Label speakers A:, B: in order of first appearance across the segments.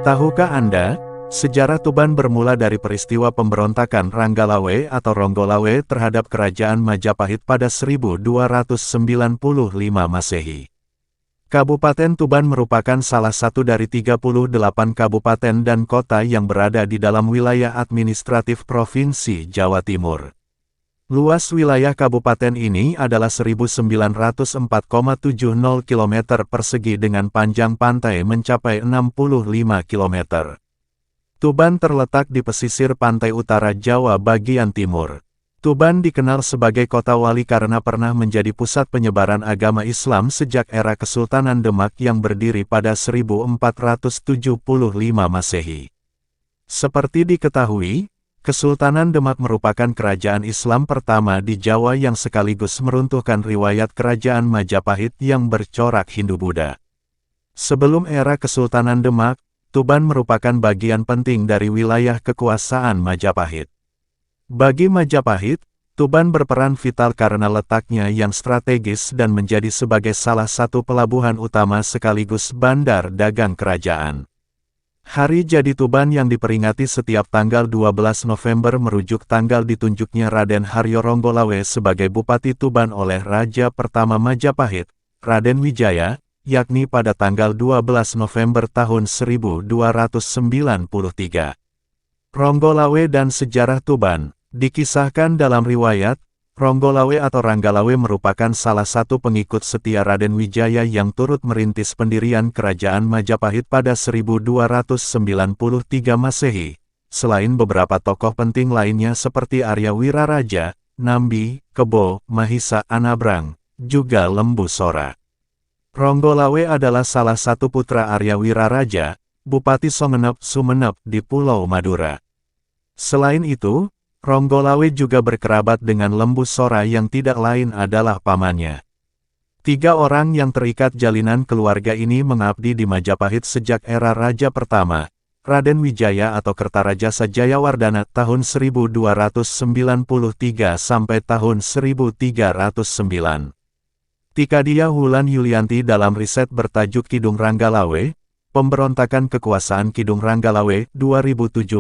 A: Tahukah Anda, sejarah Tuban bermula dari peristiwa pemberontakan Ranggalawe atau Ronggolawe terhadap Kerajaan Majapahit pada 1295 Masehi. Kabupaten Tuban merupakan salah satu dari 38 kabupaten dan kota yang berada di dalam wilayah administratif Provinsi Jawa Timur. Luas wilayah kabupaten ini adalah 1904,70 km persegi dengan panjang pantai mencapai 65 km. Tuban terletak di pesisir pantai utara Jawa bagian timur. Tuban dikenal sebagai kota wali karena pernah menjadi pusat penyebaran agama Islam sejak era Kesultanan Demak yang berdiri pada 1475 Masehi. Seperti diketahui, Kesultanan Demak merupakan kerajaan Islam pertama di Jawa yang sekaligus meruntuhkan riwayat kerajaan Majapahit yang bercorak Hindu-Buddha. Sebelum era Kesultanan Demak, Tuban merupakan bagian penting dari wilayah kekuasaan Majapahit. Bagi Majapahit, Tuban berperan vital karena letaknya yang strategis dan menjadi sebagai salah satu pelabuhan utama sekaligus bandar dagang kerajaan. Hari jadi Tuban yang diperingati setiap tanggal 12 November merujuk tanggal ditunjuknya Raden Haryo Ronggolawe sebagai Bupati Tuban oleh Raja pertama Majapahit, Raden Wijaya, yakni pada tanggal 12 November tahun 1293. Ronggolawe dan sejarah Tuban. Dikisahkan dalam riwayat, Ronggolawe atau Ranggalawe merupakan salah satu pengikut setia Raden Wijaya yang turut merintis pendirian Kerajaan Majapahit pada 1293 Masehi, selain beberapa tokoh penting lainnya seperti Arya Wiraraja, Nambi, Kebo, Mahisa Anabrang, juga Lembu Sora. Ronggolawe adalah salah satu putra Arya Wiraraja, Bupati Songenep Sumenep di Pulau Madura. Selain itu, Ronggolawe juga berkerabat dengan Lembu Sora yang tidak lain adalah pamannya. 3 orang yang terikat jalinan keluarga ini mengabdi di Majapahit sejak era Raja pertama, Raden Wijaya atau Kertarajasa Jayawardana tahun 1293 sampai tahun 1309. Tikadia Wulan Yulianti dalam riset bertajuk Kidung Ranggalawe, Pemberontakan Kekuasaan Kidung Ranggalawe 2017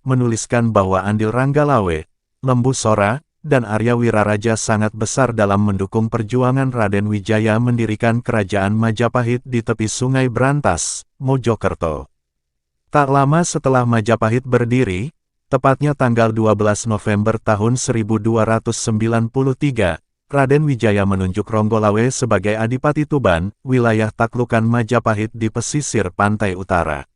A: menuliskan bahwa andil Ranggalawe, Lembu Sora, dan Arya Wiraraja sangat besar dalam mendukung perjuangan Raden Wijaya mendirikan Kerajaan Majapahit di tepi Sungai Brantas, Mojokerto. Tak lama setelah Majapahit berdiri, tepatnya tanggal 12 November tahun 1293, Raden Wijaya menunjuk Ronggolawe sebagai Adipati Tuban, wilayah taklukan Majapahit di pesisir pantai utara.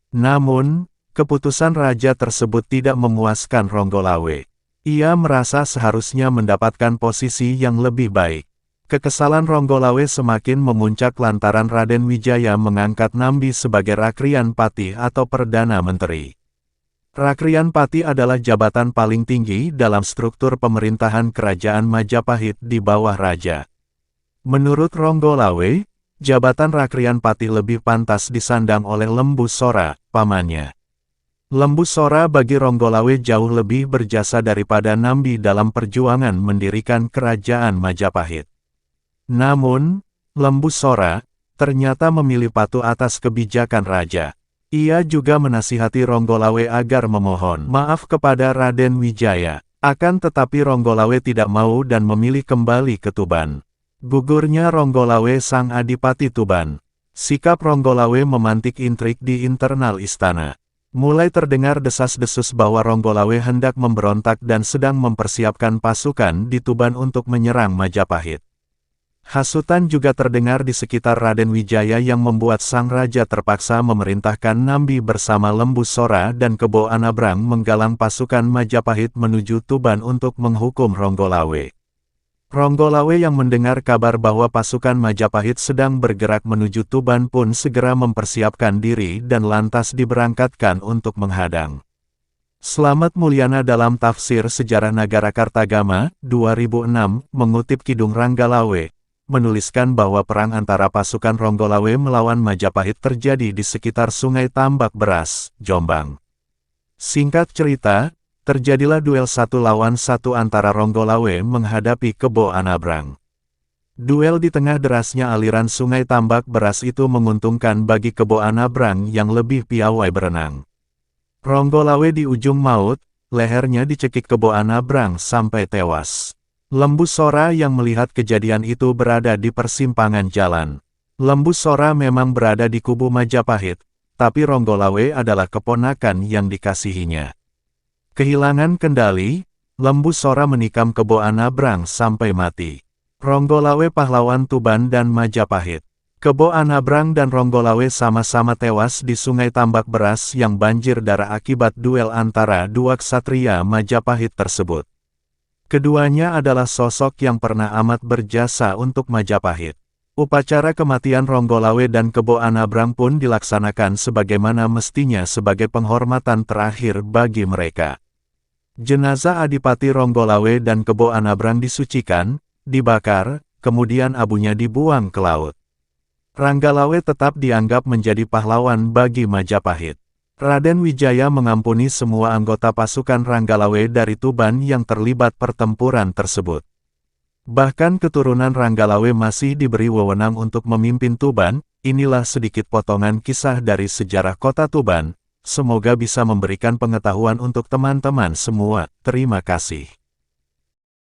A: Namun, keputusan raja tersebut tidak memuaskan Ronggolawe. Ia merasa seharusnya mendapatkan posisi yang lebih baik. Kekesalan Ronggolawe semakin memuncak lantaran Raden Wijaya mengangkat Nambi sebagai Rakrian Pati atau Perdana Menteri. Rakrian Pati adalah jabatan paling tinggi dalam struktur pemerintahan Kerajaan Majapahit di bawah raja. Menurut Ronggolawe, jabatan Rakrian Pati lebih pantas disandang oleh Lembu Sora, pamannya. Lembu Sora bagi Ronggolawe jauh lebih berjasa daripada Nambi dalam perjuangan mendirikan Kerajaan Majapahit. Namun, Lembu Sora ternyata memilih patuh atas kebijakan raja. Ia juga menasihati Ronggolawe agar memohon maaf kepada Raden Wijaya. Akan tetapi Ronggolawe tidak mau dan memilih kembali ke Tuban. Gugurnya Ronggolawe sang Adipati Tuban. Sikap Ronggolawe memantik intrik di internal istana. Mulai terdengar desas-desus bahwa Ronggolawe hendak memberontak dan sedang mempersiapkan pasukan di Tuban untuk menyerang Majapahit. Hasutan juga terdengar di sekitar Raden Wijaya yang membuat sang raja terpaksa memerintahkan Nambi bersama Lembu Sora dan Kebo Anabrang menggalang pasukan Majapahit menuju Tuban untuk menghukum Ronggolawe. Ronggolawe yang mendengar kabar bahwa pasukan Majapahit sedang bergerak menuju Tuban pun segera mempersiapkan diri dan lantas diberangkatkan untuk menghadang. Slamet Mulyana dalam Tafsir Sejarah Nagara Kartagama, 2006, mengutip Kidung Ranggalawe, menuliskan bahwa perang antara pasukan Ronggolawe melawan Majapahit terjadi di sekitar Sungai Tambak Beras, Jombang. Singkat cerita, terjadilah duel 1 lawan 1 antara Ronggolawe menghadapi Kebo Anabrang. Duel di tengah derasnya aliran sungai tambak beras itu menguntungkan bagi Kebo Anabrang yang lebih piawai berenang. Ronggolawe di ujung maut, lehernya dicekik Kebo Anabrang sampai tewas. Lembu Sora yang melihat kejadian itu berada di persimpangan jalan. Lembu Sora memang berada di kubu Majapahit, tapi Ronggolawe adalah keponakan yang dikasihinya. Kehilangan kendali, Lembu Sora menikam Kebo Anabrang sampai mati. Ronggolawe pahlawan Tuban dan Majapahit. Kebo Anabrang dan Ronggolawe sama-sama tewas di Sungai Tambak Beras yang banjir darah akibat duel antara dua ksatria Majapahit tersebut. Keduanya adalah sosok yang pernah amat berjasa untuk Majapahit. Upacara kematian Ronggolawe dan Kebo Anabrang pun dilaksanakan sebagaimana mestinya sebagai penghormatan terakhir bagi mereka. Jenazah Adipati Ronggolawe dan Kebo Anabrang disucikan, dibakar, kemudian abunya dibuang ke laut. Ranggalawe tetap dianggap menjadi pahlawan bagi Majapahit. Raden Wijaya mengampuni semua anggota pasukan Ranggalawe dari Tuban yang terlibat pertempuran tersebut. Bahkan keturunan Ranggalawe masih diberi wewenang untuk memimpin Tuban. Inilah sedikit potongan kisah dari sejarah kota Tuban. Semoga bisa memberikan pengetahuan untuk teman-teman semua. Terima kasih.